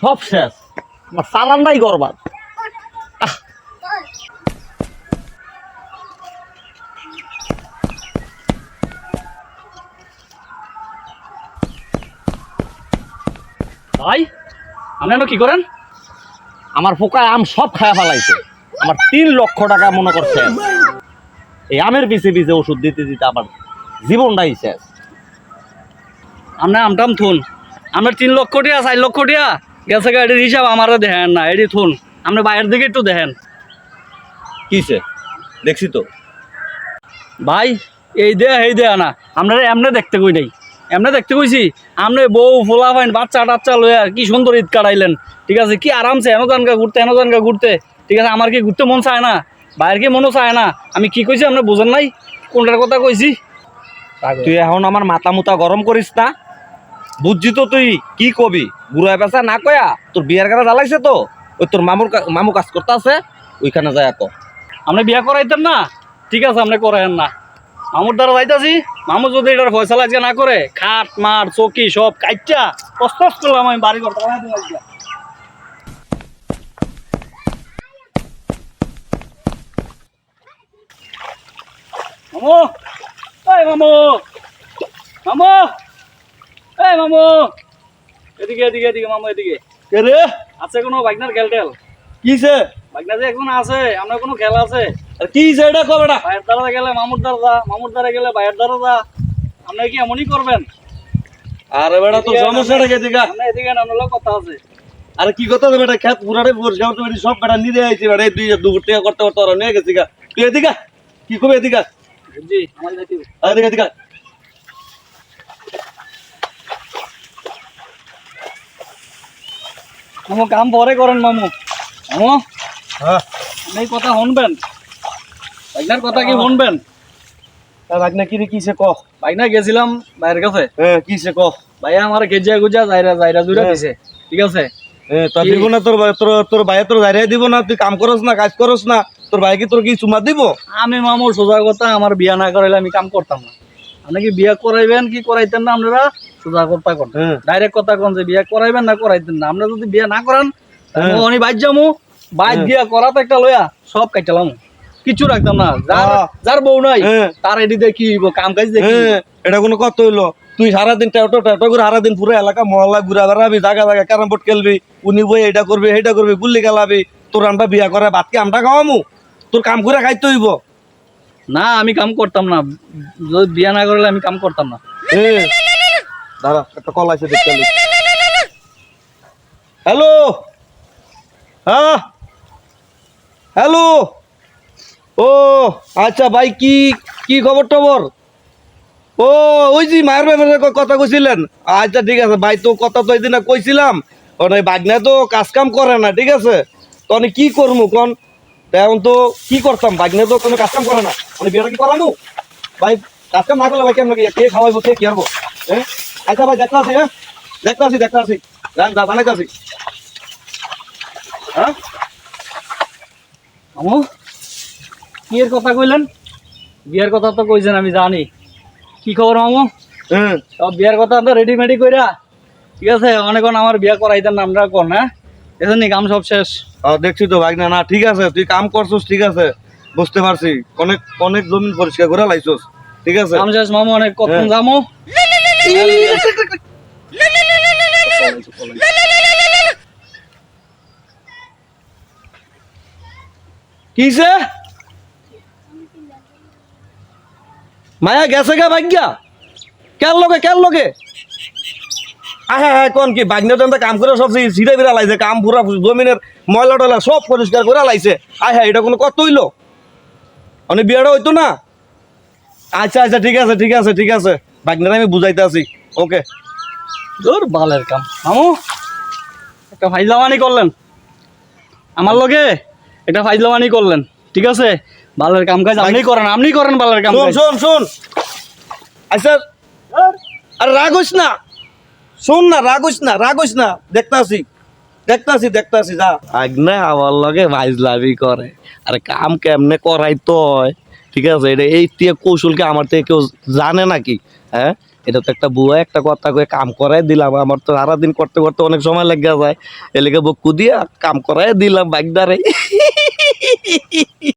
সব শেষ, আমার চালানটাই গরবাদ। ভাই আপনি কি করেন? আমার পোকায় আম সব খায়া ফেলাইছে, আমার 3 লক্ষ টাকা মনে করছে। এই আমের পিছে পিছে ওষুধ দিতে দিতে আমার জীবনটাই শেষ। আপনি আমটাম থুন, আপনার 3 লক্ষ টিয়া 4 লক্ষ টিয়া গেছে গাড়ির হিসাব আমারও দেখেন না, এটি থুন। আপনি বাইরের দিকে একটু দেখেন। কিসে দেখছি তো ভাই এই দেয়া না, আপনারা এমনি দেখতে কই নাই, এমনি দেখতে কইছি। আপনি বউ ফোলা ফাইন বাচ্চা টাচ্চা লইয়া কি সুন্দর ঈদ কাটাইলেন, ঠিক আছে? কি আরামসে এনো জানগা ঘুরতে, ঠিক আছে? আমার কি ঘুরতে মন চায় না? বাইরের কি মনও চায় না? আমি কি কইছি আপনি বুঝেন নাই কোনটার কথা কইছি? তুই এখন আমার মাথা মুতা গরম করিস না, বুঝছি তো তুই কি কবি। বুড়া পেঁচা না কয়া তোর বিয়ার কাটা জ্বালাইছে তো, ওই তোর মামু কাজ করতে আছে, ওইখানে যায় কো। আপনি বিয়া করাইতেন না, ঠিক আছে আপনি করাইন না। মামুর দ্বারা যাইতাছি, মামু যদি এটার ফয়সালা আজকে না করে, খাট মার চৌকি সব কাইটা কষ্ট করলাম আমি বাড়ি করতে। মামু, এই মামু, মামু, এই মামু, এদিকে এদিকে এদিকে মামু এদিকে। কে রে? আছে কোনো বাইকনার খেল টেল? কিসে? বাইকনা যে এখন আছে, আপনার কোনো খেলা আছে? আর কিসে এটা কবে না? ভাইয়ের দ্বারা গেলে মামুর দ্বারা যা, মামুর দ্বারা গেলে ভাইয়ের দ্বারা যা। আপনি কি এমনই করবেন? আরে বেটা তোর সমস্যাটা কে দিগা? আপনি এদিকে না, আপনার কথা আছে। আরে কি কথা তো বেটা, খেত পুরারে পরিষ্কার করতে পারি, সব বেটা নিয়ে আইছি বেটা, এই 2 টাকা করতে করতে ওরা নিয়ে গেছি গা। তুই এদিকা কি কবে এদিকা? জি আমার যাইতে হবে। এদিকা এদিকা। মামু কাম পরে করেন মামু। মামু হ্যাঁ আপনি এই কথা শুনবেন, বাইকনার কথা কি শুনবেন? রাগনা কি রে, কিসে ক? বাইকনা গেছিলাম ভাইয়ের কাছে, হ্যাঁ কিসে ক? ভাইয়া আমার গেজিয়া গুজা যাইরা জুড়া দিছে, ঠিক আছে? তোর দিব না, তোর ভাই তোর জারিয়ে দিব না? তুই কাম করস না, কাজ করস না, তোর ভাই কি তোর কি চুমা দিব? আমি মামুর সোজা কথা, আমার বিয়া না করাইলে আমি কাম করতাম না। আপনি কি বিয়া করাইবেন কি করাইতেন না? আপনারা সোজা কথা কোন, ডাইরেক্ট কথা কোন যে বিয়া করাইবেন না করাইতেন না। আমরা যদি বিয়া না করান আমি বাইর যামু, বাইর বিয়া করাতে একটা লইয়া সব কাটালাম, কিছু রাখতাম না। যার বউ নাই তার এদিকে কি হইব, কাম কাজ দেখি। এটা কোনো কথা হইলো? তুই সারাদিন টেটো টেটো করে সারাদিন পুরো এলাকা মহল্লা ঘুরা বেড়াবি, জায়গা জায়গা ক্যারাম বোর্ড খেলবি, উনি বই এটা করবি সেইটা করবি, গুল্লি খেলাবি, তোর আমরা বিয়া করে ভাতকে আমরা খাওয়ামু? তোর কাম করে খাইতে হইব না, আমি কাম করতাম না, যদি বিয়া না করলে আমি কাম করতাম না। দাঁড়া, একটা কল আছে দেখতে। হ্যালো, হ্যাঁ হ্যালো, ও আচ্ছা ভাই, কি কি খবর টবর? ও ওই যে মায়ের ব্যাপারে কথা কইছিলেন? আচ্ছা ঠিক আছে ভাই, তো কথা তো এইদিন কইছিলাম, বাগনা তো কাজ কাম করে না, ঠিক আছে? তো আমি কি করবো কোন? এখন তো কি করতাম, বাগনা তো কোনো কাজ কাম করে না, আমি বিয়েটা কি করানো ভাই? কাজ কাম না করলে ভাই কেমন কে খাওয়াইবো, কে কি হবো? হ্যাঁ আচ্ছা ভাই, দেখতে আসি, হ্যাঁ দেখতে আসি জানাইতে আসি। হ্যাঁ আমু কি এর কথা কইলেন? বিয়ার কথা তো কইছেন আমি জানি, কি খবর মামু? সব বিয়ার কথা তো রেডিমেডি কইরা, ঠিক আছে? অনেকক্ষণ আমার বিয়া করাইতেন আমরা কোন, হ্যাঁ এসে নি কাম সব শেষ। দেখছি তো ভাই, না ঠিক আছে, তুই কাম করছিস, ঠিক আছে বুঝতে পারছি, অনেক অনেক জমি পরিষ্কার করে লাইছস, ঠিক আছে কাম শেষ মামু, অনেক কখন যামু? কিসে মায়া গেছে গা ভাগ্যা? কেন লোকে হ্যাঁ হ্যাঁ, কোন কি বাগনা তো কাম করে সব ছিঁড়ে বিড়া লাইছে, কাম পুরা জমিনের ময়লা টয়লা সব পরিষ্কার করে লাইছে। হ্যাঁ এটা কোনো কত হইলো? মানে বিয়েটা হইতো না? আচ্ছা আচ্ছা ঠিক আছে বাগনারা আমি বুঝাইতে আছি, ওকে। তোর বালের কাম মামু, একটা ফাইজলামানি করলেন আমার লগে, একটা ফাইজলামানি করলেন, ঠিক আছে? বালের কাম কাজ আপনি করেন বালের কাম কাজ। শোন আচ্ছা, আরে রাগস না, শোন না, রাগস না, দেখতে আসি যা। আগনা আমার লগে ফাইজলামি করে, আরে কাম কেমনে করাই তো, ঠিক আছে? এটা এই কৌশলকে আমার থেকে কেউ জানে নাকি? হ্যাঁ এটা তো একটা বুয়া একটা কথা কয়ে কাম করাই দিলাম, আমার তো সারাদিন করতে করতে অনেক সময় লেগে যায়, এলাকা বকু দিয়া কাম করাই দিলাম বাইক দ্বারে।